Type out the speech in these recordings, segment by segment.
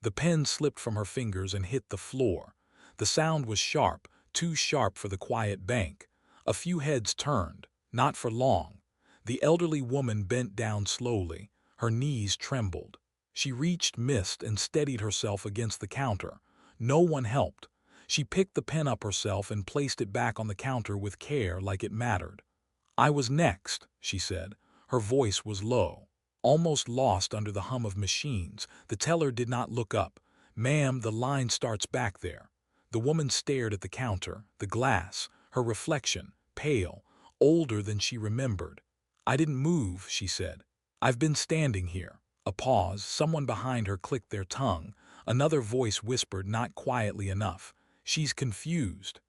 The pen slipped from her fingers and hit the floor. The sound was sharp, too sharp for the quiet bank. A few heads turned, not for long. The elderly woman bent down slowly. Her knees trembled. She reached, missed, and steadied herself against the counter. No one helped. She picked the pen up herself and placed it back on the counter with care, like it mattered. "I was next," she said. Her voice was low, almost lost under the hum of machines. The teller did not look up. "Ma'am, the line starts back there." The woman stared at the counter, the glass, her reflection, pale, older than she remembered. "I didn't move," she said. "I've been standing here." A pause. Someone behind her clicked their tongue. Another voice whispered, not quietly enough, "She's confused."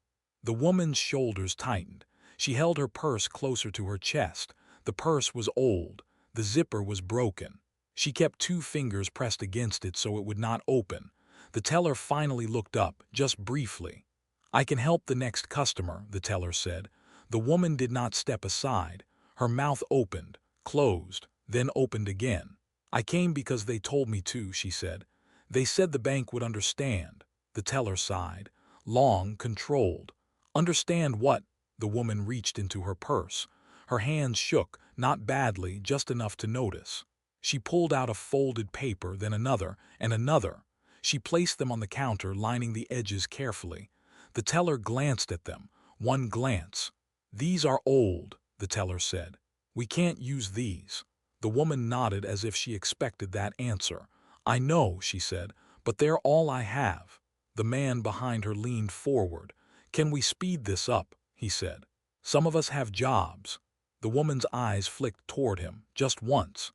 The woman's shoulders tightened. She held her purse closer to her chest. The purse was old. The zipper was broken. She kept two fingers pressed against it so it would not open. The teller finally looked up, just briefly. "I can help the next customer," the teller said. The woman did not step aside. Her mouth opened, closed, then opened again. "I came because they told me to," she said. "They said the bank would understand." The teller sighed. Long, controlled. "Understand what?" The woman reached into her purse. Her hands shook, not badly, just enough to notice. She pulled out a folded paper, then another, and another. She placed them on the counter, lining the edges carefully. The teller glanced at them. One glance. "These are old," the teller said. "We can't use these." The woman nodded as if she expected that answer. "I know," she said, "but they're all I have." The man behind her leaned forward. "Can we speed this up?" he said. "Some of us have jobs." The woman's eyes flicked toward him, just once.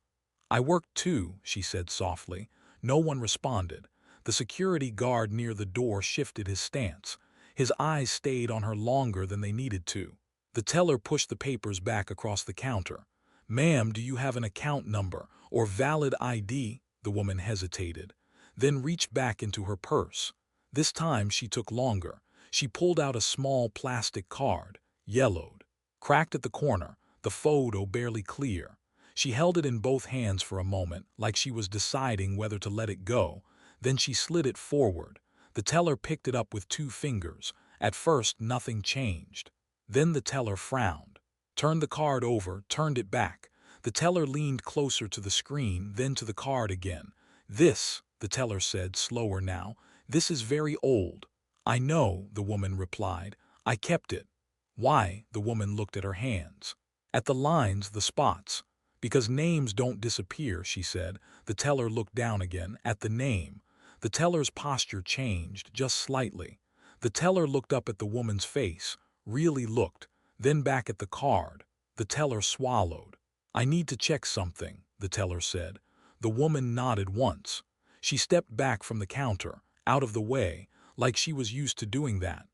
"I work too," she said softly. No one responded. The security guard near the door shifted his stance. His eyes stayed on her longer than they needed to. The teller pushed the papers back across the counter. "Ma'am, do you have an account number or valid ID?" The woman hesitated, then reached back into her purse. This time she took longer. She pulled out a small plastic card, yellowed, cracked at the corner, the photo barely clear. She held it in both hands for a moment, like she was deciding whether to let it go. Then she slid it forward. The teller picked it up with two fingers. At first, nothing changed. Then the teller frowned, turned the card over, turned it back. The teller leaned closer to the screen, then to the card again. "This," the teller said, slower now, "this is very old." "I know," the woman replied. "I kept it." "Why?" The woman looked at her hands. "At the lines, the spots." "Because names don't disappear," she said. The teller looked down again, at the name. The teller's posture changed, just slightly. The teller looked up at the woman's face, really looked, then back at the card. The teller swallowed. "I need to check something," the teller said. The woman nodded once. She stepped back from the counter, out of the way, like she was used to doing that.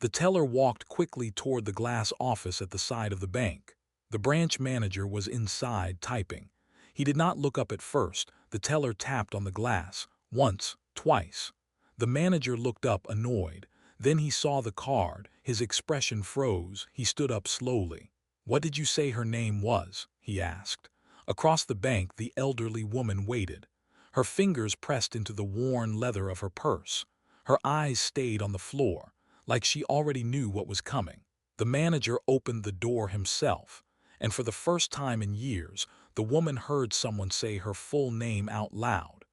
The teller walked quickly toward the glass office at the side of the bank. The branch manager was inside, typing. He did not look up at first. The teller tapped on the glass, once, twice. The manager looked up, annoyed. Then he saw the card. His expression froze. He stood up slowly. "What did you say her name was?" he asked. Across the bank, the elderly woman waited. Her fingers pressed into the worn leather of her purse. Her eyes stayed on the floor, like she already knew what was coming. The manager opened the door himself, and for the first time in years, the woman heard someone say her full name out loud.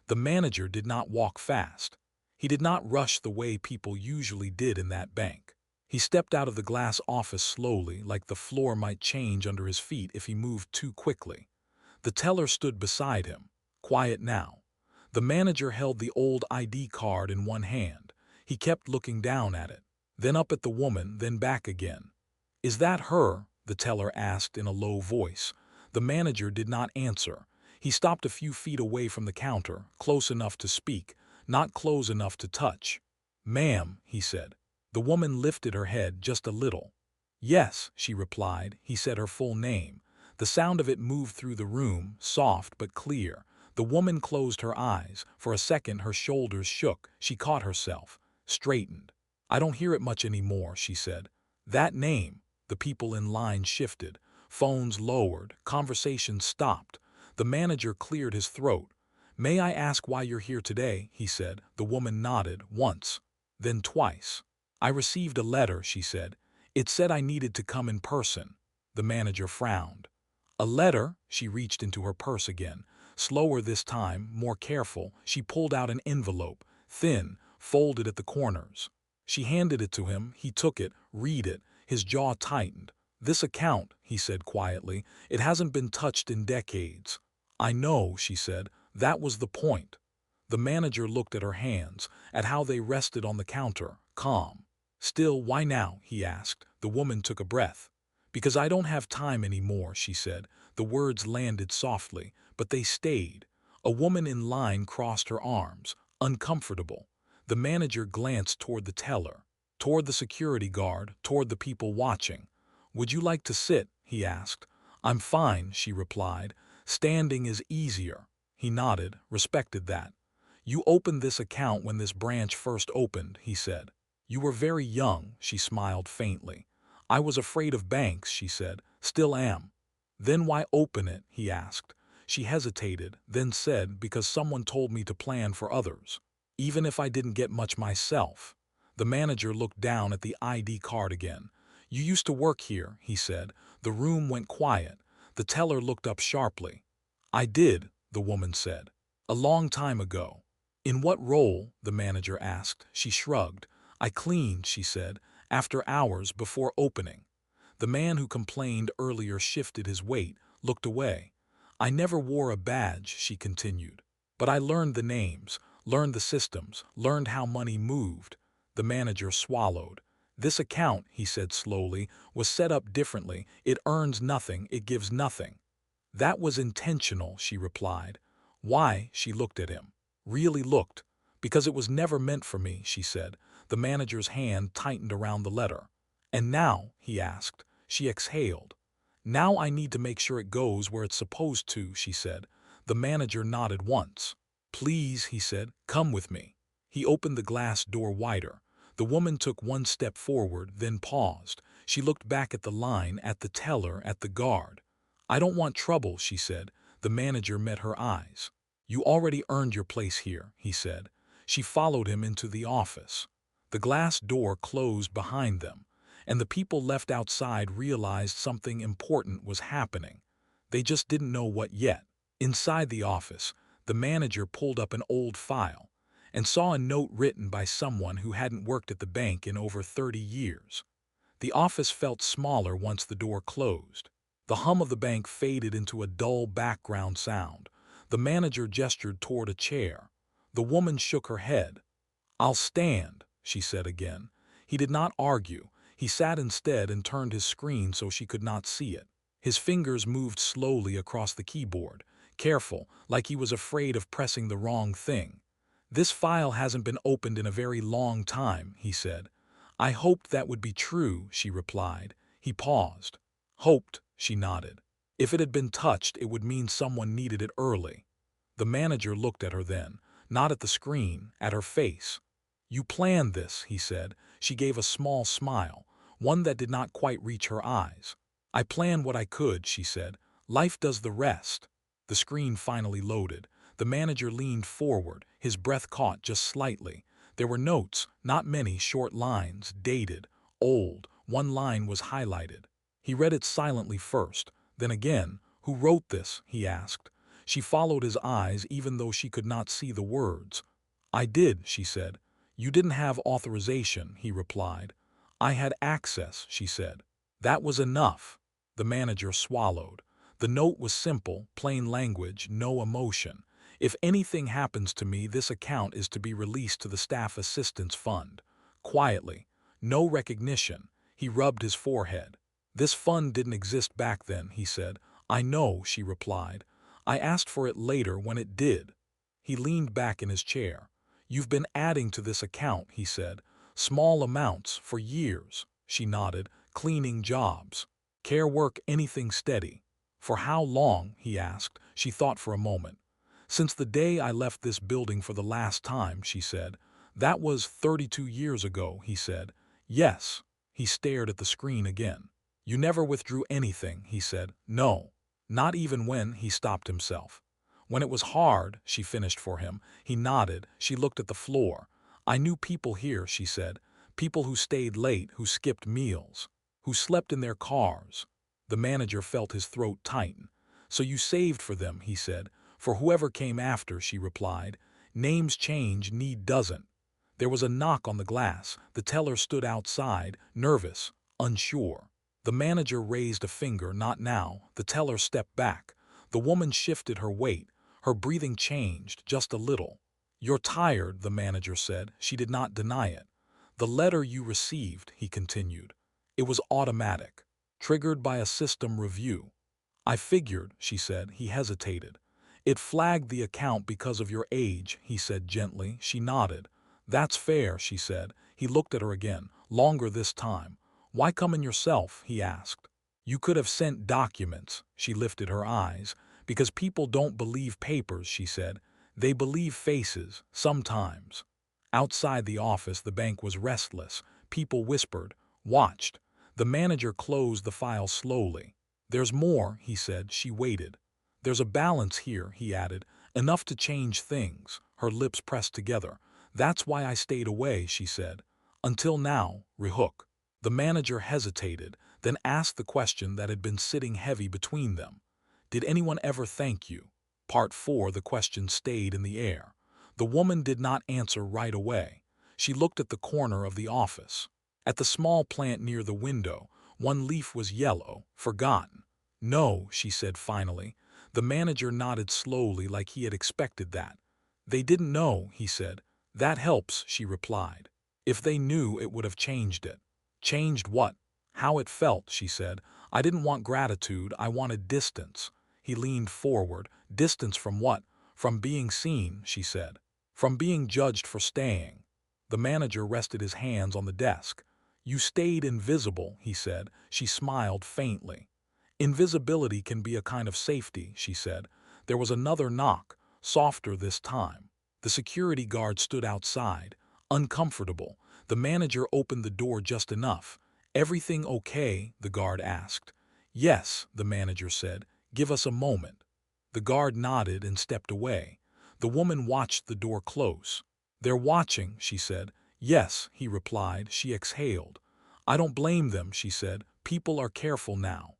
The manager did not walk fast. He did not rush the way people usually did in that bank. He stepped out of the glass office slowly, like the floor might change under his feet if he moved too quickly. The teller stood beside him, quiet now. The manager held the old ID card in one hand. He kept looking down at it, then up at the woman, then back again. "Is that her?" the teller asked in a low voice. The manager did not answer. He stopped a few feet away from the counter, close enough to speak, not close enough to touch. "Ma'am," he said. The woman lifted her head just a little. "Yes," she replied. He said her full name. The sound of it moved through the room, soft but clear. The woman closed her eyes. For a second her shoulders shook. She caught herself, straightened. "I don't hear it much anymore," she said. "That name." The people in line shifted. Phones lowered. Conversations stopped. The manager cleared his throat. "May I ask why you're here today?" he said. The woman nodded once, then twice. "I received a letter," she said. "It said I needed to come in person." The manager frowned. "A letter?" She reached into her purse again. Slower this time, more careful, she pulled out an envelope, thin, folded at the corners. She handed it to him. He took it. "Read it." His jaw tightened. "This account," he said quietly, "it hasn't been touched in decades." "I know," she said. "That was the point." The manager looked at her hands, at how they rested on the counter, calm. "Still, why now?" he asked. The woman took a breath. "Because I don't have time anymore," she said. The words landed softly, but they stayed. A woman in line crossed her arms, uncomfortable. The manager glanced toward the teller, toward the security guard, toward the people watching. "Would you like to sit?" he asked. "I'm fine," she replied. "Standing is easier." He nodded, respected that. "You opened this account when this branch first opened," he said. "You were very young," she smiled faintly. "I was afraid of banks," she said. "Still am." "Then why open it?" he asked. She hesitated, then said, "Because someone told me to plan for others, even if I didn't get much myself." The manager looked down at the ID card again. "You used to work here," he said. The room went quiet. The teller looked up sharply. "I did," the woman said. "A long time ago." "In what role?" the manager asked. She shrugged. "I cleaned," she said, "after hours before opening." The man who complained earlier shifted his weight, looked away. "I never wore a badge," she continued. "But I learned the names, learned the systems, learned how money moved." The manager swallowed. "This account," he said slowly, "was set up differently. It earns nothing, it gives nothing." "That was intentional," she replied. "Why?" She looked at him. Really looked. "Because it was never meant for me," she said. The manager's hand tightened around the letter. "And now?" he asked. She exhaled. "Now I need to make sure it goes where it's supposed to," she said. The manager nodded once. "Please," he said, "come with me." He opened the glass door wider. The woman took one step forward, then paused. She looked back at the line, at the teller, at the guard. "I don't want trouble," she said. The manager met her eyes. "You already earned your place here," he said. She followed him into the office. The glass door closed behind them, and the people left outside realized something important was happening. They just didn't know what yet. Inside the office, the manager pulled up an old file and saw a note written by someone who hadn't worked at the bank in over 30 years. The office felt smaller once the door closed. The hum of the bank faded into a dull background sound. The manager gestured toward a chair. The woman shook her head. "I'll stand," she said again. He did not argue. He sat instead and turned his screen so she could not see it. His fingers moved slowly across the keyboard, careful, like he was afraid of pressing the wrong thing. "This file hasn't been opened in a very long time," he said. "I hoped that would be true," she replied. He paused. "Hoped," she nodded. "If it had been touched, it would mean someone needed it early." The manager looked at her then, not at the screen, at her face. "You planned this," he said. She gave a small smile, one that did not quite reach her eyes. "I planned what I could," she said. "Life does the rest." The screen finally loaded. The manager leaned forward, his breath caught just slightly. There were notes, not many, short lines, dated, old. One line was highlighted. He read it silently first, then again. "Who wrote this?" he asked. She followed his eyes even though she could not see the words. "I did," she said. "You didn't have authorization," he replied. "I had access," she said. That was enough. The manager swallowed. The note was simple, plain language, no emotion. "If anything happens to me, this account is to be released to the Staff Assistance Fund." Quietly. No recognition. He rubbed his forehead. "This fund didn't exist back then," he said. "I know," she replied. "I asked for it later when it did." He leaned back in his chair. "You've been adding to this account," he said. "Small amounts, for years." She nodded. "Cleaning jobs. Care work, anything steady." "For how long?" he asked. She thought for a moment. "Since the day I left this building for the last time," she said. "That was 32 years ago," he said. "Yes." He stared at the screen again. "You never withdrew anything," he said. "No. Not even when," he stopped himself. When it was hard, she finished for him. He nodded. She looked at the floor. I knew people here, she said. People who stayed late, who skipped meals, who slept in their cars. The manager felt his throat tighten. So you saved for them, he said. For whoever came after, she replied. Names change, need doesn't. There was a knock on the glass. The teller stood outside, nervous, unsure. The manager raised a finger, not now. The teller stepped back. The woman shifted her weight. Her breathing changed, just a little. You're tired, the manager said. She did not deny it. The letter you received, he continued. It was automatic, triggered by a system review. I figured, she said. He hesitated. It flagged the account because of your age, he said gently. She nodded. That's fair, she said. He looked at her again, longer this time. Why come in yourself, he asked. You could have sent documents, she lifted her eyes. Because people don't believe papers, she said. They believe faces, sometimes. Outside the office, the bank was restless. People whispered, watched. The manager closed the file slowly. There's more, he said. She waited. There's a balance here, he added, enough to change things. Her lips pressed together. That's why I stayed away, she said. Until now, Rehook. The manager hesitated, then asked the question that had been sitting heavy between them. Did anyone ever thank you? Part 4, the question stayed in the air. The woman did not answer right away. She looked at the corner of the office. At the small plant near the window, one leaf was yellow, forgotten. No, she said finally. The manager nodded slowly like he had expected that. They didn't know, he said. That helps, she replied. If they knew, it would have changed it. Changed what? How it felt, she said. I didn't want gratitude, I wanted distance. He leaned forward. Distance from what? From being seen, she said. From being judged for staying. The manager rested his hands on the desk. You stayed invisible, he said. She smiled faintly. Invisibility can be a kind of safety, she said. There was another knock, softer this time. The security guard stood outside, uncomfortable. The manager opened the door just enough. Everything okay? The guard asked. Yes, the manager said. Give us a moment. The guard nodded and stepped away. The woman watched the door close. They're watching, she said. Yes, he replied. She exhaled. I don't blame them, she said. People are careful now.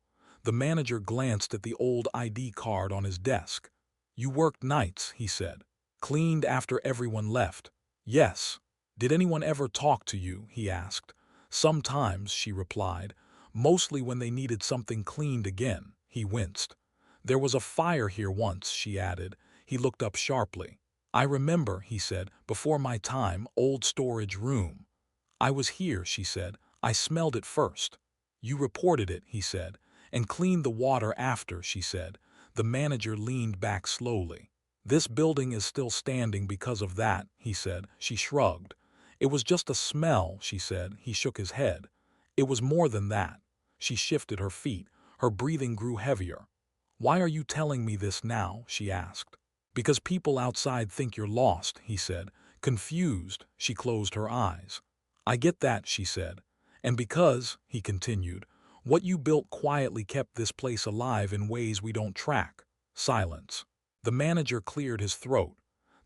The manager glanced at the old ID card on his desk. You worked nights, he said. Cleaned after everyone left. Yes. Did anyone ever talk to you? He asked. Sometimes, she replied. Mostly when they needed something cleaned again. He winced. There was a fire here once, she added. He looked up sharply. I remember, he said, before my time, old storage room. I was here, she said. I smelled it first. You reported it, he said, and cleaned the water after, she said. The manager leaned back slowly. This building is still standing because of that, he said. She shrugged. It was just a smell, she said. He shook his head. It was more than that. She shifted her feet. Her breathing grew heavier. Why are you telling me this now? She asked. Because people outside think you're lost, he said. Confused, she closed her eyes. I get that, she said. And because, he continued, what you built quietly kept this place alive in ways we don't track. Silence. The manager cleared his throat.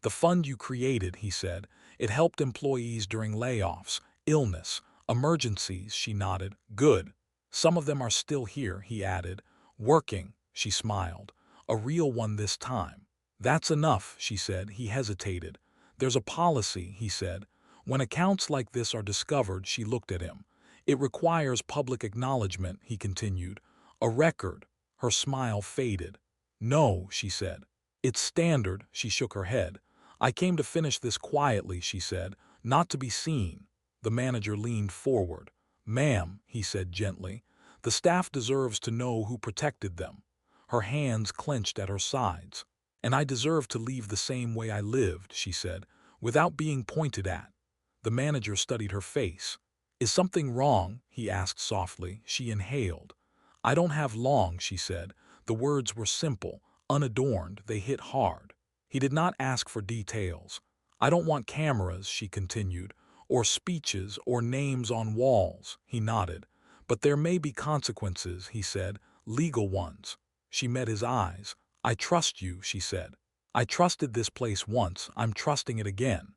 The fund you created, he said, it helped employees during layoffs, illness, emergencies, she nodded. Good. Some of them are still here, he added. Working, she smiled. A real one this time. That's enough, she said. He hesitated. There's a policy, he said. When accounts like this are discovered, she looked at him. It requires public acknowledgement, he continued. A record. Her smile faded. No, she said. It's standard, she shook her head. I came to finish this quietly, she said, not to be seen. The manager leaned forward. Ma'am, he said gently, the staff deserves to know who protected them. Her hands clenched at her sides. And I deserve to leave the same way I lived, she said, without being pointed at. The manager studied her face. Is something wrong? He asked softly. She inhaled. I don't have long, she said. The words were simple, unadorned, they hit hard. He did not ask for details. I don't want cameras, she continued, or speeches or names on walls, he nodded. But there may be consequences, he said, legal ones. She met his eyes. I trust you, she said. I trusted this place once, I'm trusting it again.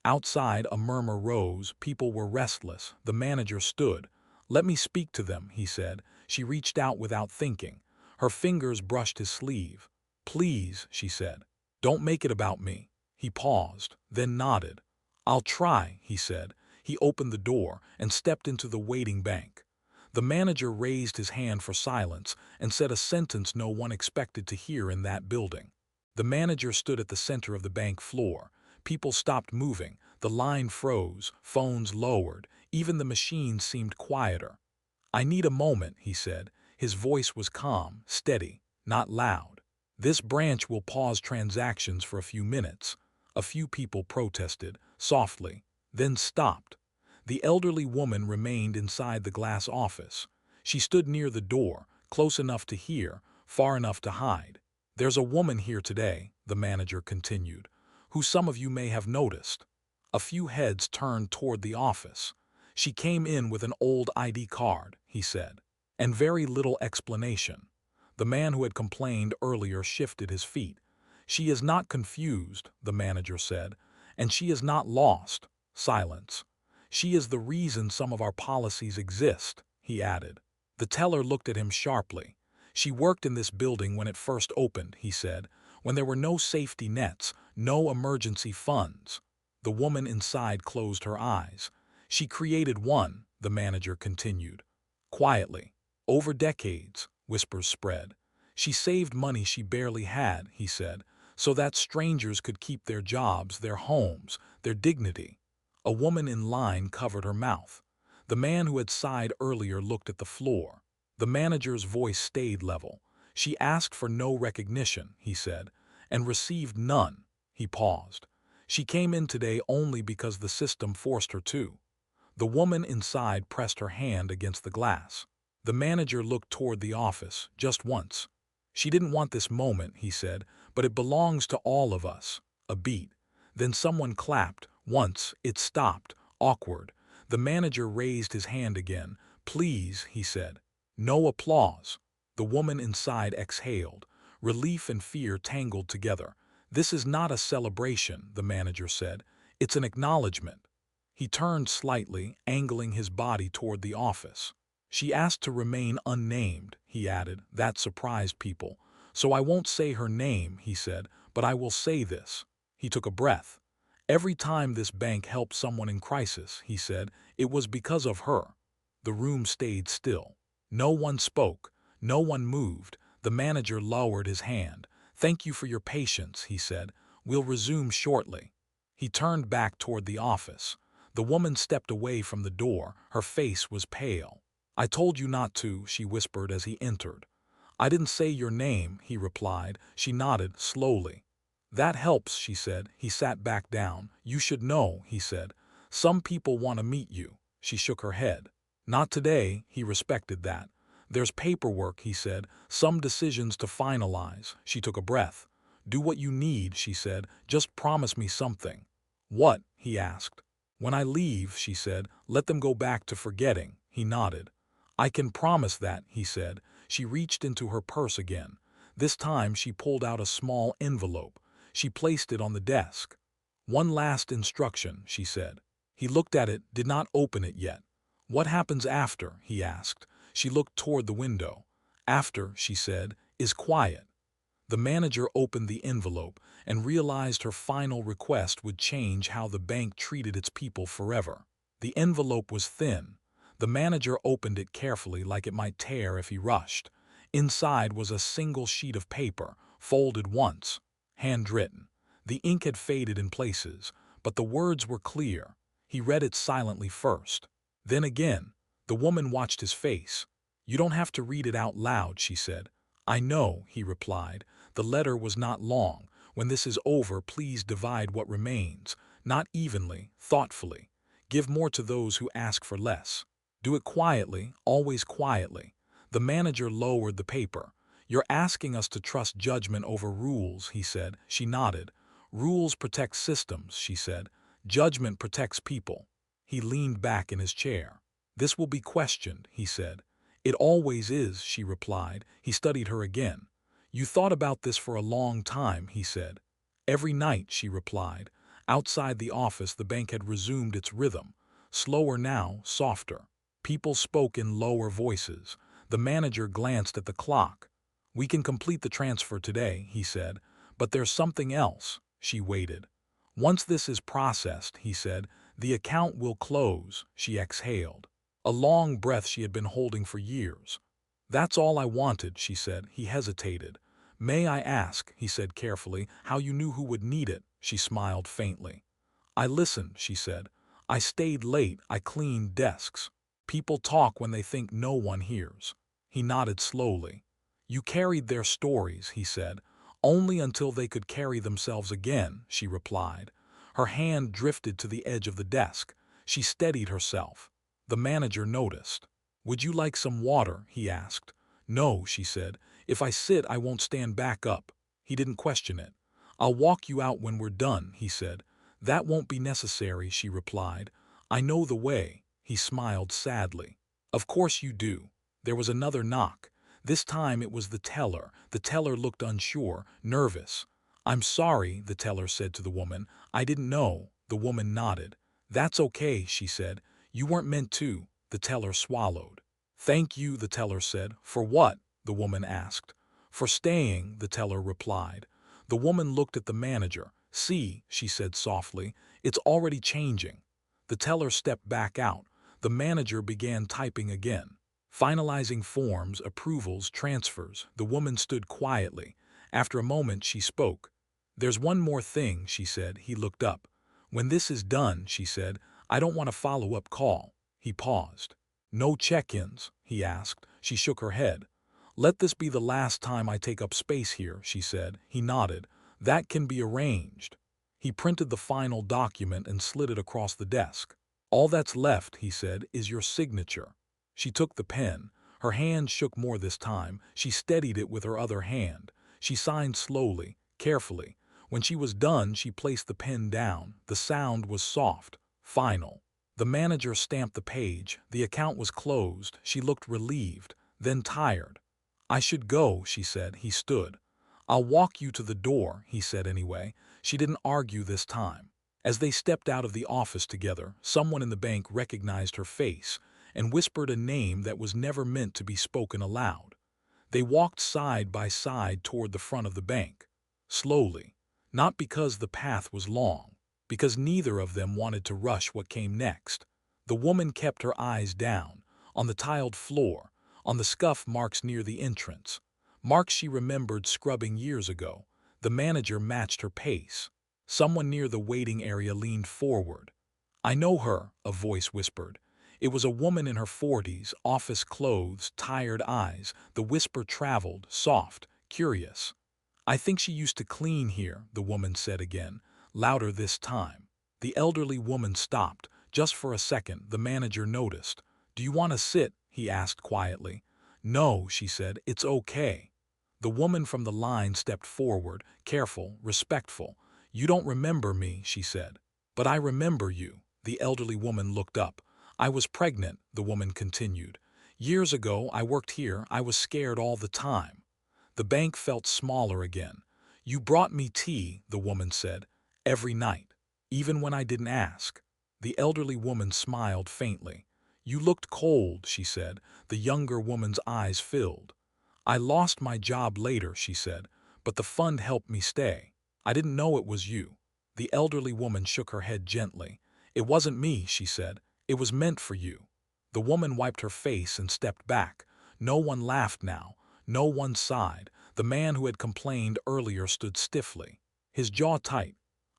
Outside, a murmur rose, people were restless. The manager stood. Let me speak to them, he said. She reached out without thinking. Her fingers brushed his sleeve. Please, she said. Don't make it about me. He paused, then nodded. I'll try, he said. He opened the door and stepped into the waiting bank. The manager raised his hand for silence and said a sentence no one expected to hear in that building. The manager stood at the center of the bank floor. People stopped moving, the line froze, phones lowered, even the machines seemed quieter. I need a moment, he said. His voice was calm, steady, not loud. This branch will pause transactions for a few minutes. A few people protested, softly, then stopped. The elderly woman remained inside the glass office. She stood near the door, close enough to hear, far enough to hide. There's a woman here today, the manager continued, who some of you may have noticed. A few heads turned toward the office. She came in with an old ID card, he said, and very little explanation. The man who had complained earlier shifted his feet. She is not confused, the manager said, and she is not lost. Silence. She is the reason some of our policies exist, he added. The teller looked at him sharply. She worked in this building when it first opened, he said, when there were no safety nets, no emergency funds. The woman inside closed her eyes. She created one, the manager continued. Quietly. Over decades, whispers spread. She saved money she barely had, he said, so that strangers could keep their jobs, their homes, their dignity. A woman in line covered her mouth. The man who had sighed earlier looked at the floor. The manager's voice stayed level. She asked for no recognition, he said, and received none. He paused. She came in today only because the system forced her to. The woman inside pressed her hand against the glass. The manager looked toward the office, just once. She didn't want this moment, he said, but it belongs to all of us. A beat. Then someone clapped. Once, it stopped, awkward. The manager raised his hand again. Please, he said. No applause. The woman inside exhaled. Relief and fear tangled together. This is not a celebration, the manager said. It's an acknowledgement. He turned slightly, angling his body toward the office. She asked to remain unnamed, he added. That surprised people. So I won't say her name, he said, but I will say this. He took a breath. Every time this bank helped someone in crisis, he said, it was because of her. The room stayed still. No one spoke. No one moved. The manager lowered his hand. Thank you for your patience, he said. We'll resume shortly. He turned back toward the office. The woman stepped away from the door. Her face was pale. I told you not to, she whispered as he entered. I didn't say your name, he replied. She nodded slowly. That helps, she said. He sat back down. You should know, he said. Some people want to meet you. She shook her head. Not today, he respected that. There's paperwork, he said. Some decisions to finalize. She took a breath. Do what you need, she said. Just promise me something. What? He asked. When I leave, she said, let them go back to forgetting. He nodded. I can promise that, he said. She reached into her purse again. This time she pulled out a small envelope. She placed it on the desk. One last instruction, she said. He looked at it, did not open it yet. What happens after? He asked. She looked toward the window. After, she said, is quiet. The manager opened the envelope and realized her final request would change how the bank treated its people forever. The envelope was thin. The manager opened it carefully like it might tear if he rushed. Inside was a single sheet of paper, folded once. Handwritten. The ink had faded in places, but the words were clear. He read it silently first. Then again. The woman watched his face. You don't have to read it out loud, she said. I know, he replied. The letter was not long. When this is over, please divide what remains. Not evenly, thoughtfully. Give more to those who ask for less. Do it quietly, always quietly. The manager lowered the paper. You're asking us to trust judgment over rules, he said. She nodded. Rules protect systems, she said. Judgment protects people. He leaned back in his chair. This will be questioned, he said. It always is, she replied. He studied her again. You thought about this for a long time, he said. Every night, she replied. Outside the office, the bank had resumed its rhythm. Slower now, softer. People spoke in lower voices. The manager glanced at the clock. "We can complete the transfer today," he said. "But there's something else." She waited. "Once this is processed," he said, "the account will close." She exhaled. A long breath she had been holding for years. "That's all I wanted," she said. He hesitated. "May I ask," he said carefully, "how you knew who would need it?" She smiled faintly. "I listened," she said. "I stayed late, I cleaned desks. People talk when they think no one hears." He nodded slowly. "You carried their stories," he said. "Only until they could carry themselves again," she replied. Her hand drifted to the edge of the desk. She steadied herself. The manager noticed. "Would you like some water?" he asked. "No," she said. "If I sit, I won't stand back up." He didn't question it. "I'll walk you out when we're done," he said. "That won't be necessary," she replied. "I know the way." He smiled sadly. "Of course you do." There was another knock. This time it was the teller. The teller looked unsure, nervous. "I'm sorry," the teller said to the woman. "I didn't know." The woman nodded. "That's okay," she said. "You weren't meant to." The teller swallowed. "Thank you," the teller said. "For what?" the woman asked. "For staying," the teller replied. The woman looked at the manager. "See," she said softly, "it's already changing." The teller stepped back out. The manager began typing again. Finalizing forms, approvals, transfers. The woman stood quietly. After a moment she spoke. "There's one more thing," she said. He looked up. "When this is done," she said, "I don't want a follow-up call." He paused. "No check-ins?" he asked. She shook her head. "Let this be the last time I take up space here," she said. He nodded. "That can be arranged." He printed the final document and slid it across the desk. "All that's left," he said, "is your signature." She took the pen. Her hand shook more this time. She steadied it with her other hand. She signed slowly, carefully. When she was done, she placed the pen down. The sound was soft, final. The manager stamped the page. The account was closed. She looked relieved, then tired. "I should go," she said. He stood. "I'll walk you to the door," he said anyway. She didn't argue this time. As they stepped out of the office together, someone in the bank recognized her face and whispered a name that was never meant to be spoken aloud. They walked side by side toward the front of the bank. Slowly. Not because the path was long, because neither of them wanted to rush what came next. The woman kept her eyes down, on the tiled floor, on the scuff marks near the entrance. Marks she remembered scrubbing years ago. The manager matched her pace. Someone near the waiting area leaned forward. "I know her," a voice whispered. It was a woman in her 40s, office clothes, tired eyes. The whisper traveled, soft, curious. "I think she used to clean here," the woman said again, louder this time. The elderly woman stopped. Just for a second, the manager noticed. "Do you want to sit?" he asked quietly. "No," she said, "it's okay." The woman from the line stepped forward, careful, respectful. "You don't remember me," she said. "But I remember you." The elderly woman looked up. "I was pregnant," the woman continued. "Years ago, I worked here. I was scared all the time." The bank felt smaller again. "You brought me tea," the woman said, "every night, even when I didn't ask." The elderly woman smiled faintly. "You looked cold," she said. The younger woman's eyes filled. "I lost my job later," she said, "but the fund helped me stay. I didn't know it was you." The elderly woman shook her head gently. "It wasn't me," she said. "It was meant for you." The woman wiped her face and stepped back. No one laughed now. No one sighed. The man who had complained earlier stood stiffly, his jaw tight.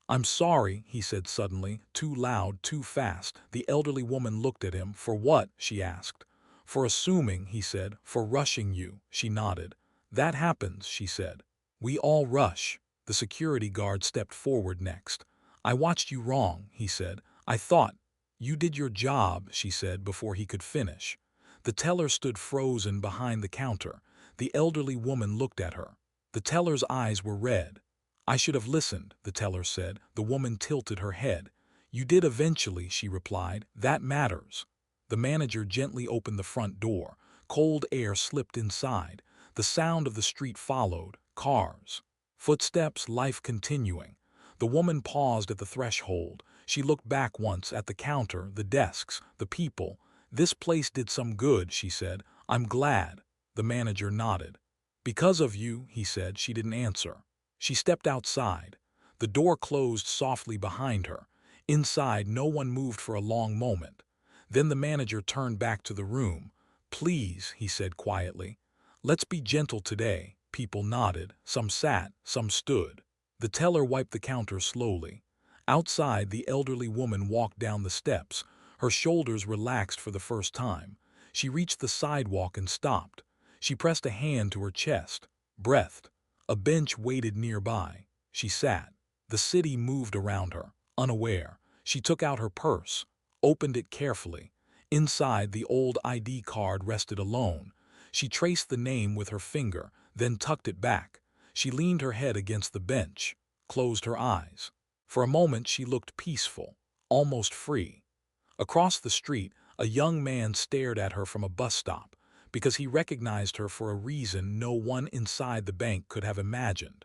"I'm sorry," he said suddenly, too loud, too fast. The elderly woman looked at him. "For what?" she asked. "For assuming," he said, "for rushing you." She nodded. "That happens," she said. "We all rush." The security guard stepped forward next. "I watched you wrong," he said. "I thought—" "You did your job," she said before he could finish. The teller stood frozen behind the counter. The elderly woman looked at her. The teller's eyes were red. "I should have listened," the teller said. The woman tilted her head. "You did eventually," she replied. "That matters." The manager gently opened the front door. Cold air slipped inside. The sound of the street followed. Cars. Footsteps, life continuing. The woman paused at the threshold. She looked back once at the counter, the desks, the people. "This place did some good," she said. "I'm glad." The manager nodded. "Because of you," he said. She didn't answer. She stepped outside. The door closed softly behind her. Inside, no one moved for a long moment. Then the manager turned back to the room. "Please," he said quietly. "Let's be gentle today." People nodded. Some sat, some stood. The teller wiped the counter slowly. Outside, the elderly woman walked down the steps. Her shoulders relaxed for the first time. She reached the sidewalk and stopped. She pressed a hand to her chest, breathed. A bench waited nearby. She sat. The city moved around her, unaware. She took out her purse, opened it carefully. Inside, the old ID card rested alone. She traced the name with her finger, then tucked it back. She leaned her head against the bench, closed her eyes. For a moment she looked peaceful, almost free. Across the street, a young man stared at her from a bus stop, because he recognized her for a reason no one inside the bank could have imagined.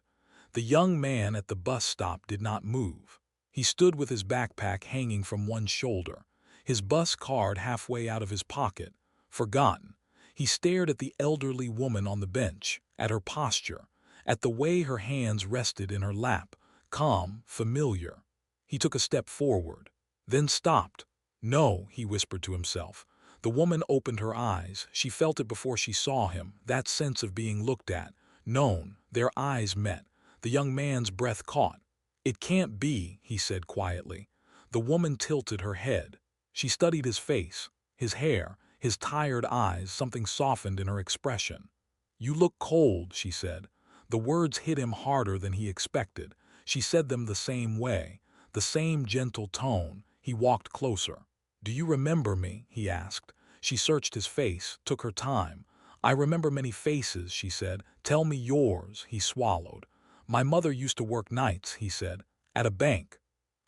The young man at the bus stop did not move. He stood with his backpack hanging from one shoulder, his bus card halfway out of his pocket, forgotten. He stared at the elderly woman on the bench, at her posture, at the way her hands rested in her lap, calm, familiar. He took a step forward, then stopped. "No," he whispered to himself. The woman opened her eyes. She felt it before she saw him, that sense of being looked at, known. Their eyes met. The young man's breath caught. "It can't be," he said quietly. The woman tilted her head. She studied his face, his hair, his tired eyes. Something softened in her expression. "You look cold," she said. The words hit him harder than he expected. She said them the same way, the same gentle tone. He walked closer. "Do you remember me?" he asked. She searched his face, took her time. "I remember many faces," she said. "Tell me yours." He swallowed. "My mother used to work nights," he said, "at a bank."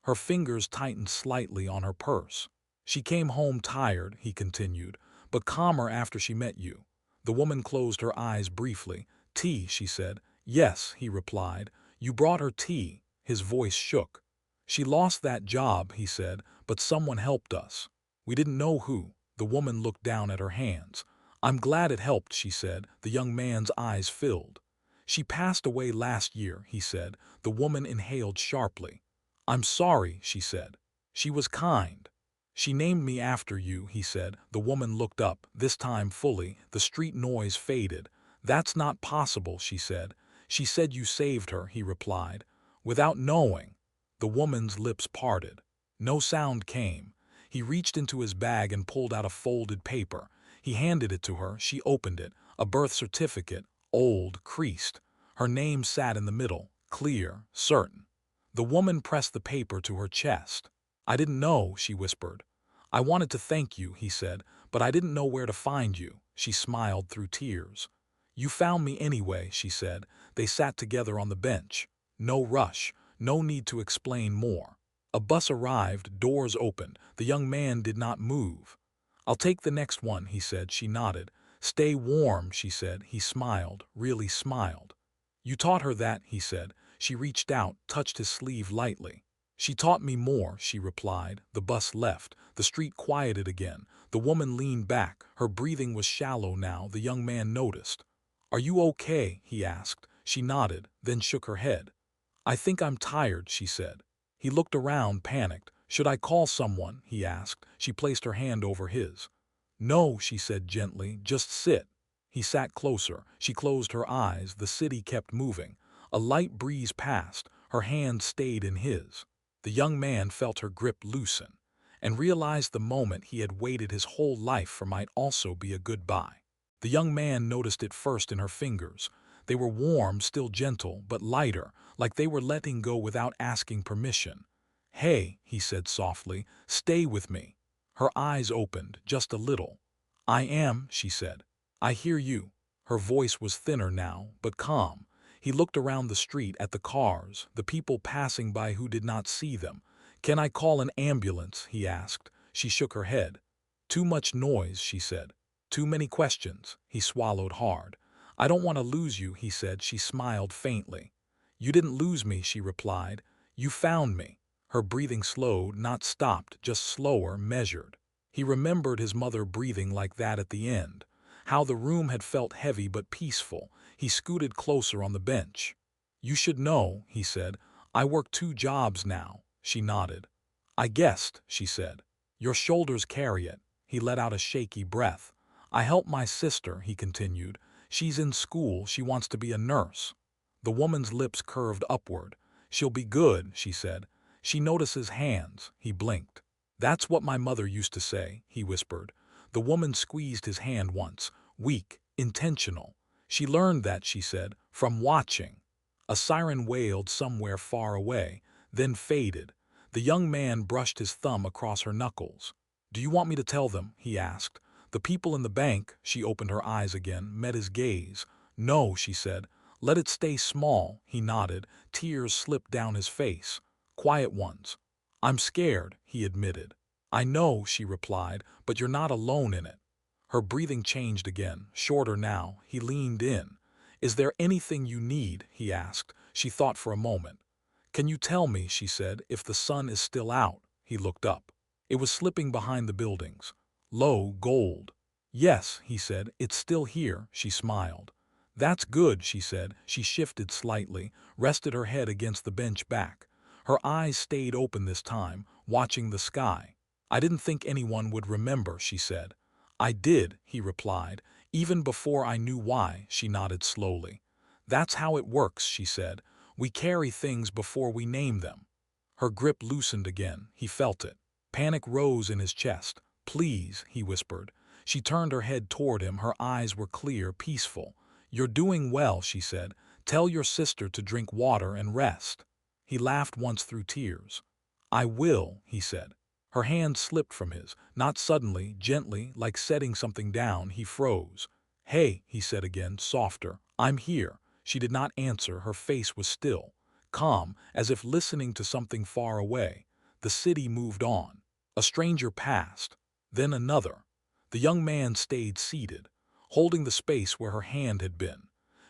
Her fingers tightened slightly on her purse. "She came home tired," he continued, "but calmer after she met you." The woman closed her eyes briefly. "Tea," she said. "Yes," he replied. "You brought her tea." His voice shook. "She lost that job," he said, "but someone helped us. We didn't know who." The woman looked down at her hands. "I'm glad it helped," she said. The young man's eyes filled. "She passed away last year," he said. The woman inhaled sharply. "I'm sorry," she said. "She was kind." "She named me after you," he said. The woman looked up, this time fully. The street noise faded. "That's not possible," she said. "She said you saved her," he replied. "Without knowing." The woman's lips parted. No sound came. He reached into his bag and pulled out a folded paper. He handed it to her. She opened it. A birth certificate, old, creased. Her name sat in the middle, clear, certain. The woman pressed the paper to her chest. "I didn't know," she whispered. "I wanted to thank you," he said, "but I didn't know where to find you." She smiled through tears. "You found me anyway," she said. They sat together on the bench. No rush, no need to explain more. A bus arrived, doors opened. The young man did not move. "I'll take the next one," he said. She nodded. "Stay warm," she said. He smiled, really smiled. "You taught her that," he said. She reached out, touched his sleeve lightly. "She taught me more," she replied. The bus left. The street quieted again. The woman leaned back. Her breathing was shallow now. The young man noticed. "Are you okay?" he asked. She nodded, then shook her head. "I think I'm tired," she said. He looked around, panicked. "Should I call someone?" he asked. She placed her hand over his. "No," she said gently, "just sit." He sat closer. She closed her eyes. The city kept moving. A light breeze passed. Her hand stayed in his. The young man felt her grip loosen, and realized the moment he had waited his whole life for might also be a goodbye. The young man noticed it first in her fingers. They were warm, still gentle, but lighter, like they were letting go without asking permission. "Hey," he said softly, "stay with me." Her eyes opened, just a little. "I am," she said. "I hear you." Her voice was thinner now, but calm. He looked around the street at the cars, the people passing by who did not see them. "Can I call an ambulance?" he asked. She shook her head. "Too much noise," she said. "Too many questions." He swallowed hard. "I don't want to lose you," he said. She smiled faintly. "You didn't lose me," she replied. You found me. Her breathing slowed, not stopped, just slower, measured. He remembered his mother breathing like that at the end, how the room had felt heavy but peaceful. He scooted closer on the bench. You should know, he said. I work 2 jobs now. She nodded. I guessed, she said. Your shoulders carry it. He let out a shaky breath. I help my sister, he continued. She's in school, she wants to be a nurse. The woman's lips curved upward. She'll be good, she said. She notices hands, he blinked. That's what my mother used to say, he whispered. The woman squeezed his hand once, weak, intentional. She learned that, she said, from watching. A siren wailed somewhere far away, then faded. The young man brushed his thumb across her knuckles. Do you want me to tell them? He asked. The people in the bank, she opened her eyes again, met his gaze. No, she said. Let it stay small, he nodded. Tears slipped down his face. Quiet ones. I'm scared, he admitted. I know, she replied, but you're not alone in it. Her breathing changed again, shorter now. He leaned in. Is there anything you need? He asked. She thought for a moment. Can you tell me, she said, if the sun is still out? He looked up. It was slipping behind the buildings. Low gold. Yes, he said, it's still here, she smiled. That's good, she said. She shifted slightly, rested her head against the bench back. Her eyes stayed open this time, watching the sky. I didn't think anyone would remember, she said. I did, he replied. Even before I knew why, she nodded slowly. That's how it works, she said. We carry things before we name them. Her grip loosened again. He felt it. Panic rose in his chest. Please, he whispered. She turned her head toward him. Her eyes were clear, peaceful. You're doing well, she said. Tell your sister to drink water and rest. He laughed once through tears. I will, he said. Her hand slipped from his, not suddenly, gently, like setting something down. He froze. Hey, he said again, softer. I'm here. She did not answer. Her face was still, calm, as if listening to something far away. The city moved on. A stranger passed. Then another. The young man stayed seated, holding the space where her hand had been.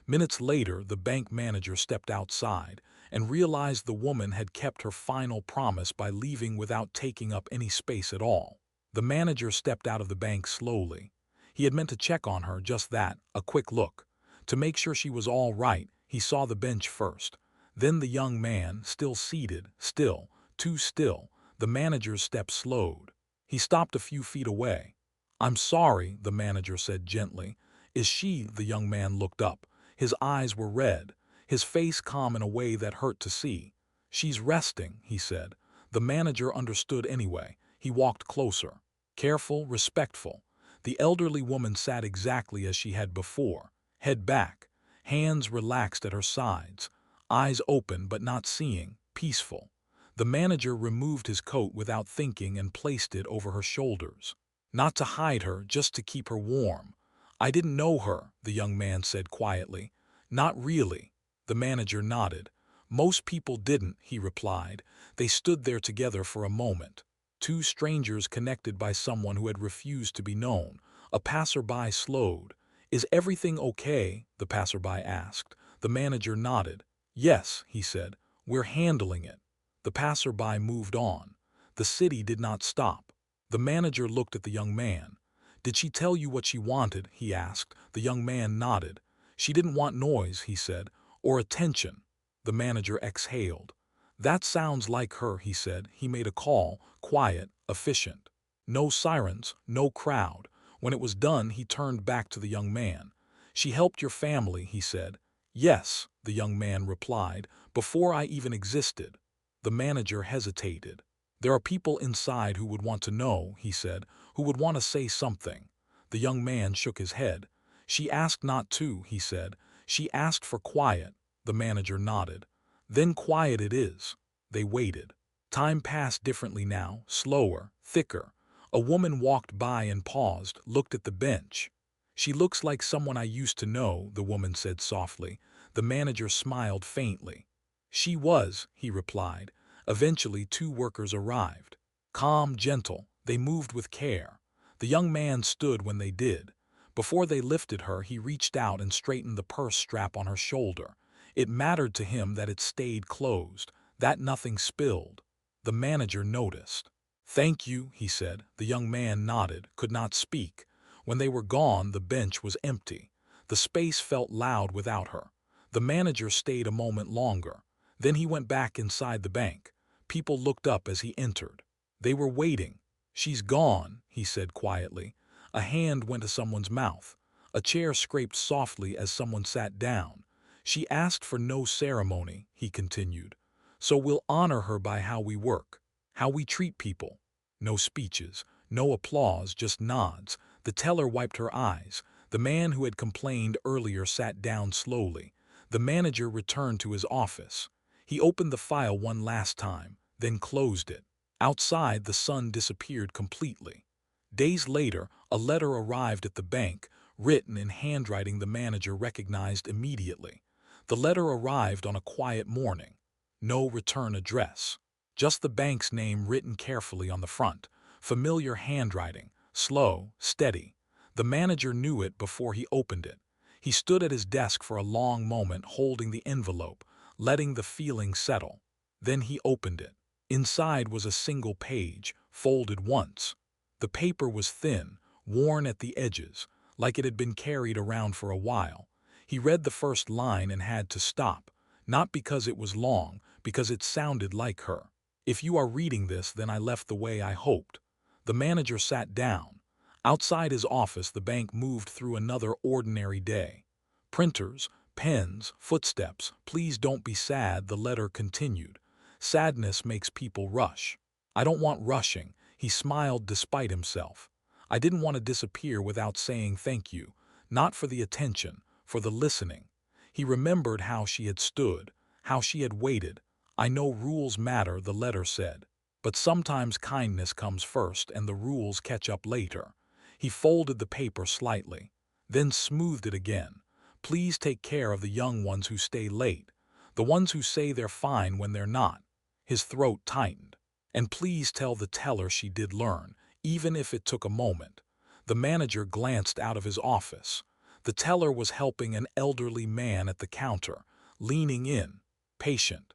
Minutes later, the bank manager stepped outside and realized the woman had kept her final promise by leaving without taking up any space at all. The manager stepped out of the bank slowly. He had meant to check on her, just that, a quick look. To make sure she was all right, he saw the bench first. Then the young man, still seated, still, too still. The manager's step slowed. He stopped a few feet away. I'm sorry, the manager said gently. Is she? The young man looked up. His eyes were red, his face calm in a way that hurt to see. She's resting, he said. The manager understood anyway. He walked closer. Careful, respectful. The elderly woman sat exactly as she had before, head back, hands relaxed at her sides, eyes open but not seeing, peaceful. The manager removed his coat without thinking and placed it over her shoulders. Not to hide her, just to keep her warm. I didn't know her, the young man said quietly. Not really. The manager nodded. Most people didn't, he replied. They stood there together for a moment. 2 strangers connected by someone who had refused to be known. A passerby slowed. Is everything okay? The passerby asked. The manager nodded. Yes, he said. We're handling it. The passerby moved on. The city did not stop. The manager looked at the young man. Did she tell you what she wanted? He asked. The young man nodded. She didn't want noise, he said, or attention. The manager exhaled. That sounds like her, he said. He made a call, quiet, efficient. No sirens, no crowd. When it was done, he turned back to the young man. She helped your family, he said. Yes, the young man replied, before I even existed. The manager hesitated. There are people inside who would want to know, he said, who would want to say something. The young man shook his head. She asked not to, he said. She asked for quiet. The manager nodded. Then quiet it is. They waited. Time passed differently now, slower, thicker. A woman walked by and paused, looked at the bench. She looks like someone I used to know, the woman said softly. The manager smiled faintly. She was, he replied. Eventually 2 workers arrived. Calm, gentle, they moved with care. The young man stood when they did. Before they lifted her, he reached out and straightened the purse strap on her shoulder. It mattered to him that it stayed closed. That nothing spilled. The manager noticed. "Thank you," he said. The young man nodded, could not speak. When they were gone, the bench was empty. The space felt loud without her. The manager stayed a moment longer. Then he went back inside the bank. People looked up as he entered. They were waiting. "She's gone," he said quietly. A hand went to someone's mouth. A chair scraped softly as someone sat down. "She asked for no ceremony," he continued. "So we'll honor her by how we work, how we treat people." No speeches, no applause, just nods. The teller wiped her eyes. The man who had complained earlier sat down slowly. The manager returned to his office. He opened the file one last time, then closed it. Outside, the sun disappeared completely. Days later, a letter arrived at the bank, written in handwriting the manager recognized immediately. The letter arrived on a quiet morning. No return address. Just the bank's name written carefully on the front. Familiar handwriting, slow, steady. The manager knew it before he opened it. He stood at his desk for a long moment, holding the envelope, letting the feeling settle. Then he opened it. Inside was a single page, folded once. The paper was thin, worn at the edges, like it had been carried around for a while. He read the first line and had to stop, not because it was long, because it sounded like her. "If you are reading this, then I left the way I hoped." The manager sat down. Outside his office, the bank moved through another ordinary day. Printers, pens, footsteps. "Please don't be sad," the letter continued. "Sadness makes people rush. I don't want rushing." He smiled despite himself. "I didn't want to disappear without saying thank you, not for the attention, for the listening." He remembered how she had stood, how she had waited. "I know rules matter," the letter said, "but sometimes kindness comes first and the rules catch up later." He folded the paper slightly, then smoothed it again. "Please take care of the young ones who stay late, the ones who say they're fine when they're not." His throat tightened. "And please tell the teller she did learn, even if it took a moment." The manager glanced out of his office. The teller was helping an elderly man at the counter, leaning in, patient.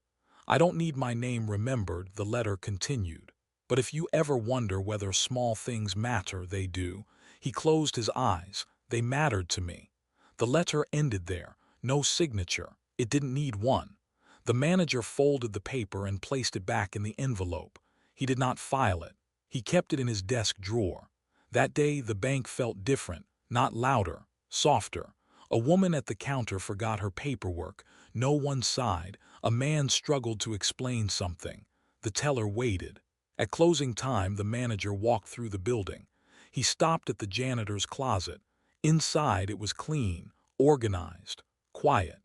"I don't need my name remembered," the letter continued. "But if you ever wonder whether small things matter, they do." He closed his eyes. "They mattered to me." The letter ended there. No signature. It didn't need one. The manager folded the paper and placed it back in the envelope. He did not file it. He kept it in his desk drawer. That day the bank felt different, not louder, softer. A woman at the counter forgot her paperwork. No one sighed. A man struggled to explain something. The teller waited. At closing time, the manager walked through the building. He stopped at the janitor's closet. Inside it was clean, organized, quiet.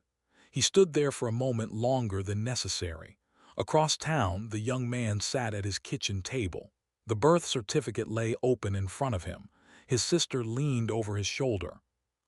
He stood there for a moment longer than necessary. Across town, the young man sat at his kitchen table. The birth certificate lay open in front of him. His sister leaned over his shoulder.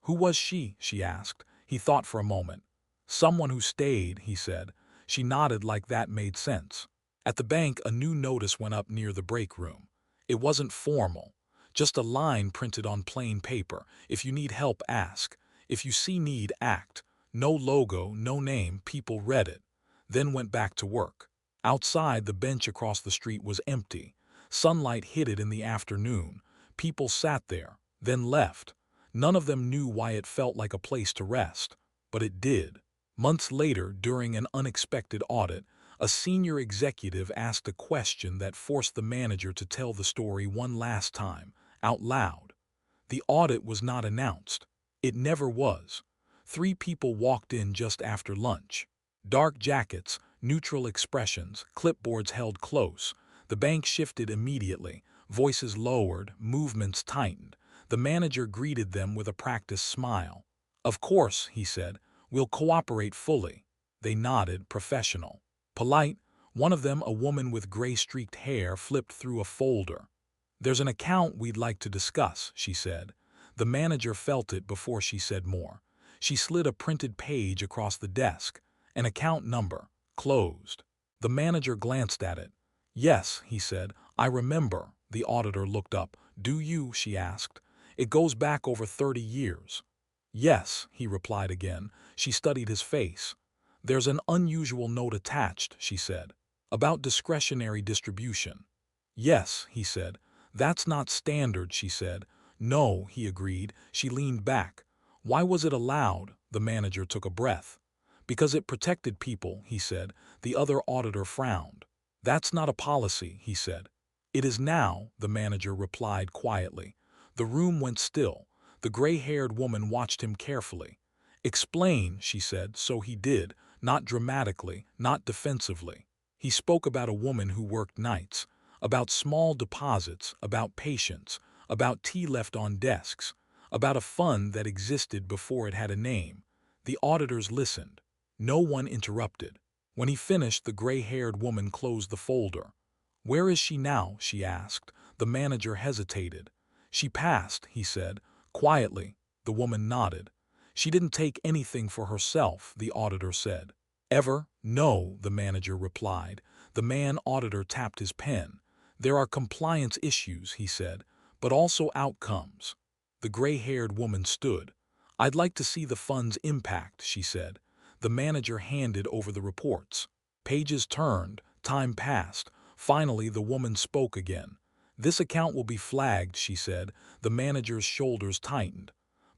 "Who was she?" she asked. He thought for a moment. "Someone who stayed," he said. She nodded like that made sense. At the bank, a new notice went up near the break room. It wasn't formal. Just a line printed on plain paper. "If you need help, ask. If you see need, act." No logo, no name. People read it, then went back to work. Outside, the bench across the street was empty. Sunlight hit it in the afternoon. People sat there, then left. None of them knew why it felt like a place to rest, but it did. Months later, during an unexpected audit, a senior executive asked a question that forced the manager to tell the story one last time, out loud. The audit was not announced. It never was. 3 people walked in just after lunch. Dark jackets, neutral expressions, clipboards held close. The bank shifted immediately. Voices lowered, movements tightened. The manager greeted them with a practiced smile. "Of course," he said, "we'll cooperate fully." They nodded, professional. Polite. One of them, a woman with gray-streaked hair, flipped through a folder. "There's an account we'd like to discuss," she said. The manager felt it before she said more. She slid a printed page across the desk. An account number. Closed. The manager glanced at it. "Yes," he said, "I remember." The auditor looked up. "Do you?" she asked. "It goes back over 30 years. "Yes," he replied again. She studied his face. "There's an unusual note attached," she said. About discretionary distribution. Yes, he said. That's not standard, she said. No, he agreed. She leaned back. Why was it allowed? The manager took a breath. Because it protected people, he said. The other auditor frowned. That's not a policy, he said. It is now, the manager replied quietly. The room went still. The gray-haired woman watched him carefully. Explain, she said, so he did, not dramatically, not defensively. He spoke about a woman who worked nights, about small deposits, about patience, about tea left on desks, about a fund that existed before it had a name. The auditors listened. No one interrupted. When he finished, the gray-haired woman closed the folder. Where is she now? She asked. The manager hesitated. She passed, he said, quietly. The woman nodded. She didn't take anything for herself, the auditor said. Ever? No, the manager replied. The man auditor tapped his pen. There are compliance issues, he said, but also outcomes. The gray-haired woman stood. I'd like to see the fund's impact, she said. The manager handed over the reports. Pages turned, time passed. Finally, the woman spoke again. This account will be flagged, she said. The manager's shoulders tightened.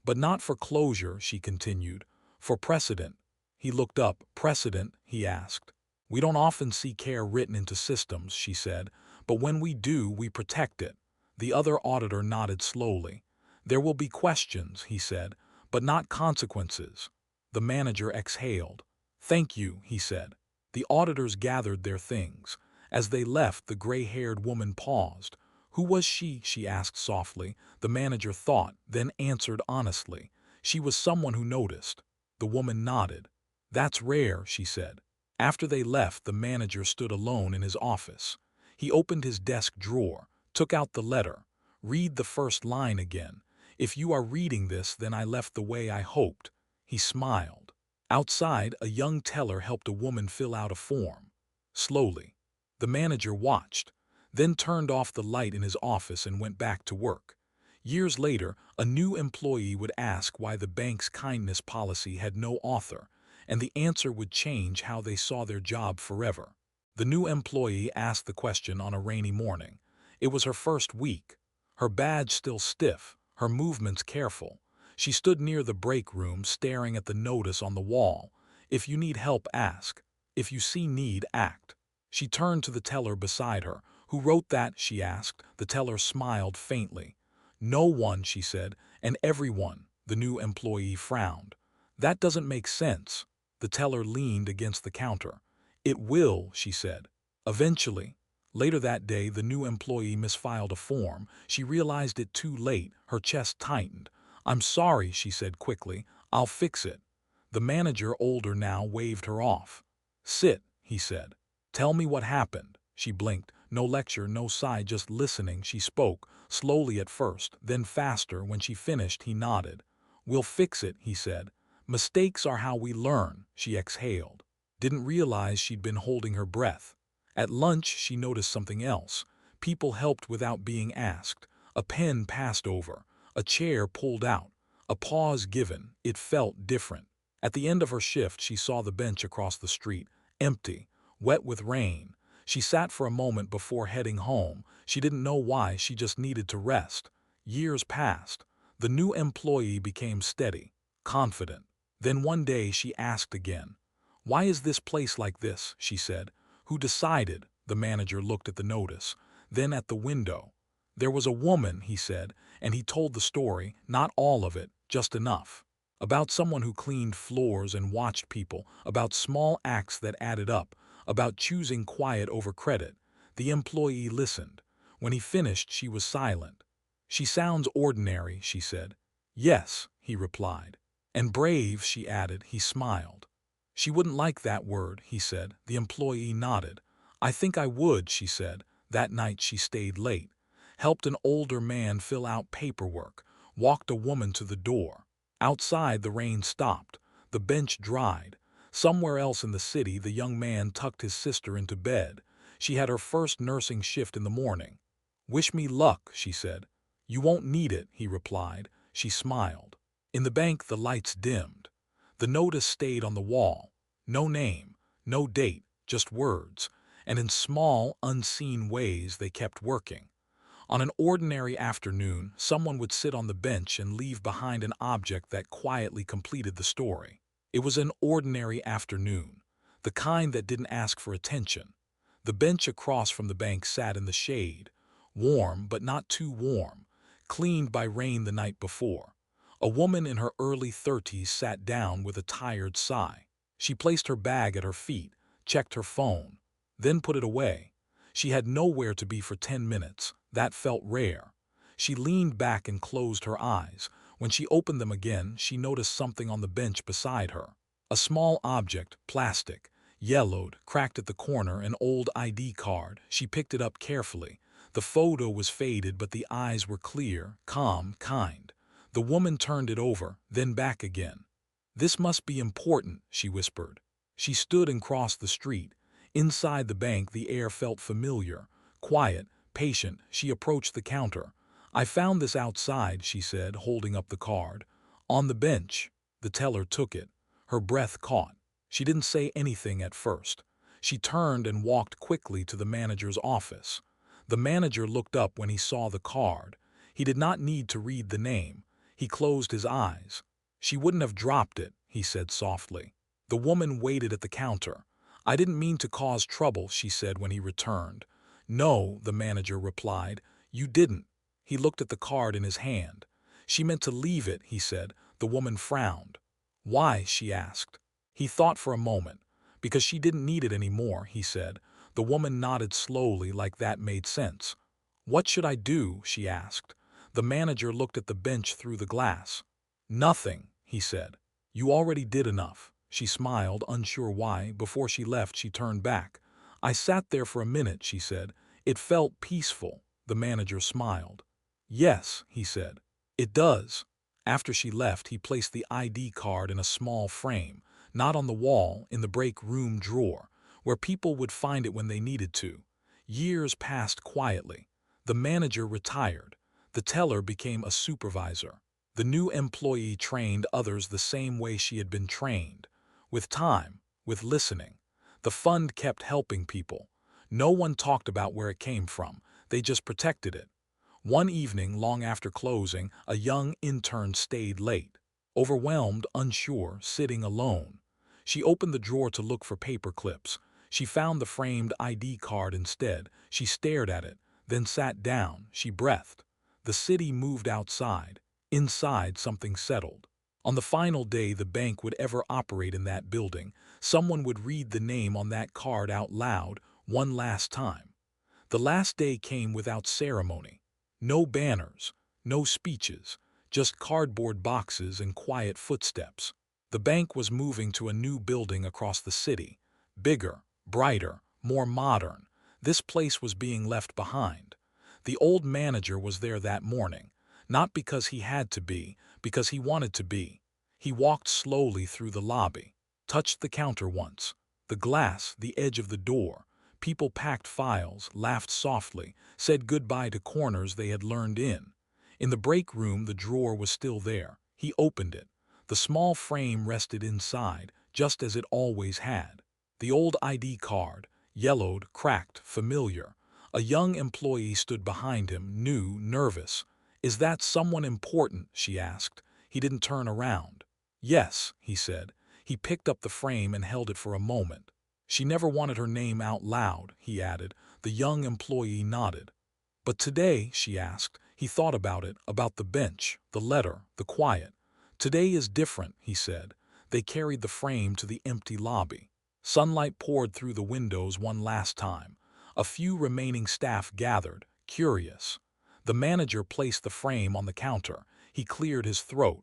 But not for closure, she continued. For precedent. He looked up. Precedent, he asked. We don't often see care written into systems, she said, but when we do, we protect it. The other auditor nodded slowly. There will be questions, he said, but not consequences. The manager exhaled. Thank you, he said. The auditors gathered their things. As they left, the gray-haired woman paused. Who was she? She asked softly. The manager thought, then answered honestly. She was someone who noticed. The woman nodded. That's rare, she said. After they left, the manager stood alone in his office. He opened his desk drawer, took out the letter. Read the first line again. If you are reading this, then I left the way I hoped. He smiled. Outside, a young teller helped a woman fill out a form. Slowly. The manager watched, then turned off the light in his office and went back to work. Years later, a new employee would ask why the bank's kindness policy had no author, and the answer would change how they saw their job forever. The new employee asked the question on a rainy morning. It was her first week. Her badge still stiff, her movements careful. She stood near the break room staring at the notice on the wall. If you need help, ask. If you see need, act. She turned to the teller beside her. Who wrote that? She asked. The teller smiled faintly. No one, she said, and everyone. The new employee frowned. That doesn't make sense. The teller leaned against the counter. It will, she said. Eventually. Later that day, the new employee misfiled a form. She realized it too late. Her chest tightened. I'm sorry, she said quickly. I'll fix it. The manager, older now, waved her off. Sit, he said. Tell me what happened. She blinked. No lecture, no sigh, just listening. She spoke, slowly at first, then faster. When she finished, he nodded. We'll fix it, he said. Mistakes are how we learn, she exhaled. Didn't realize she'd been holding her breath. At lunch, she noticed something else. People helped without being asked. A pen passed over. A chair pulled out. A pause given. It felt different. At the end of her shift, she saw the bench across the street, empty, wet with rain. She sat for a moment before heading home. She didn't know why, she just needed to rest. Years passed. The new employee became steady, confident. Then one day she asked again. Why is this place like this? She said. Who decided? The manager looked at the notice, then at the window. There was a woman, he said, and he told the story, not all of it, just enough. About someone who cleaned floors and watched people, about small acts that added up, about choosing quiet over credit. The employee listened. When he finished, she was silent. She sounds ordinary, she said. Yes, he replied. And brave, she added. He smiled. She wouldn't like that word, he said. The employee nodded. I think I would, she said. That night she stayed late, helped an older man fill out paperwork, walked a woman to the door. Outside, the rain stopped. The bench dried. Somewhere else in the city, the young man tucked his sister into bed. She had her first nursing shift in the morning. Wish me luck, she said. You won't need it, he replied. She smiled. In the bank, the lights dimmed. The notice stayed on the wall. No name, no date, just words. and in small, unseen ways they kept working. On an ordinary afternoon, someone would sit on the bench and leave behind an object that quietly completed the story. It was an ordinary afternoon, the kind that didn't ask for attention. The bench across from the bank sat in the shade, warm but not too warm, cleaned by rain the night before. A woman in her early 30s sat down with a tired sigh. She placed her bag at her feet, checked her phone, then put it away. She had nowhere to be for 10 minutes. That felt rare. She leaned back and closed her eyes. When she opened them again, she noticed something on the bench beside her. A small object, plastic, yellowed, cracked at the corner, an old ID card. She picked it up carefully. The photo was faded, but the eyes were clear, calm, kind. The woman turned it over, then back again. "This must be important," she whispered. She stood and crossed the street. Inside the bank, the air felt familiar, quiet, patient. She approached the counter. "I found this outside," she said, holding up the card. "On the bench." The teller took it. Her breath caught. She didn't say anything at first. She turned and walked quickly to the manager's office. The manager looked up when he saw the card. He did not need to read the name. He closed his eyes. "She wouldn't have dropped it," he said softly. The woman waited at the counter. "I didn't mean to cause trouble," she said when he returned. "No," the manager replied. "You didn't." He looked at the card in his hand. "She meant to leave it," he said. The woman frowned. "Why?" she asked. He thought for a moment. "Because she didn't need it anymore," he said. The woman nodded slowly, like that made sense. "What should I do?" she asked. The manager looked at the bench through the glass. "Nothing," he said. "You already did enough." She smiled, unsure why. Before she left, she turned back. "I sat there for a minute," she said. "It felt peaceful." The manager smiled. "Yes," he said. "It does." After she left, he placed the ID card in a small frame, not on the wall, in the break room drawer, where people would find it when they needed to. Years passed quietly. The manager retired. The teller became a supervisor. The new employee trained others the same way she had been trained. With time, with listening. The fund kept helping people. No one talked about where it came from. They just protected it. One evening, long after closing, a young intern stayed late. Overwhelmed, unsure, sitting alone. She opened the drawer to look for paper clips. She found the framed ID card instead. She stared at it, then sat down. She breathed. The city moved outside. Inside, something settled. On the final day the bank would ever operate in that building, someone would read the name on that card out loud, one last time. The last day came without ceremony. No banners, no speeches, just cardboard boxes and quiet footsteps. The bank was moving to a new building across the city. Bigger, brighter, more modern. This place was being left behind. The old manager was there that morning, not because he had to be, because he wanted to be. He walked slowly through the lobby, touched the counter once, the glass, the edge of the door. People packed files, laughed softly, said goodbye to corners they had learned in. In the break room, the drawer was still there. He opened it. The small frame rested inside, just as it always had. The old ID card, yellowed, cracked, familiar. A young employee stood behind him, new, nervous. "Is that someone important?" she asked. He didn't turn around. "Yes," he said. He picked up the frame and held it for a moment. "She never wanted her name out loud," he added. The young employee nodded. "But today," she asked. He thought about it, about the bench, the letter, the quiet. "Today is different," he said. They carried the frame to the empty lobby. Sunlight poured through the windows one last time. A few remaining staff gathered, curious. The manager placed the frame on the counter. He cleared his throat.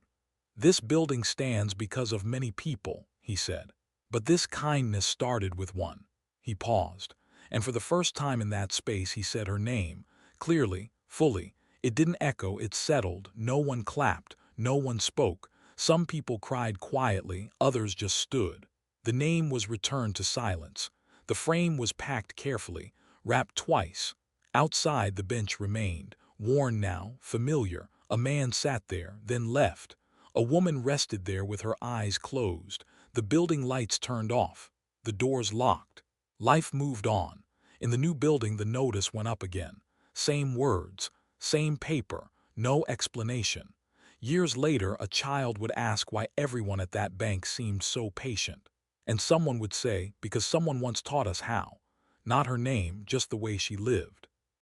"This building stands because of many people," he said. "But this kindness started with one." He paused, and for the first time in that space he said her name, clearly, fully. It didn't echo, it settled. No one clapped, no one spoke. Some people cried quietly, others just stood. The name was returned to silence. The frame was packed carefully, wrapped twice. Outside the bench remained, worn now, familiar. A man sat there, then left. A woman rested there with her eyes closed. The building lights turned off. The doors locked. Life moved on. In the new building, the notice went up again. Same words, same paper, no explanation. Years later, a child would ask why everyone at that bank seemed so patient. And someone would say, because someone once taught us how. Not her name, just the way she lived.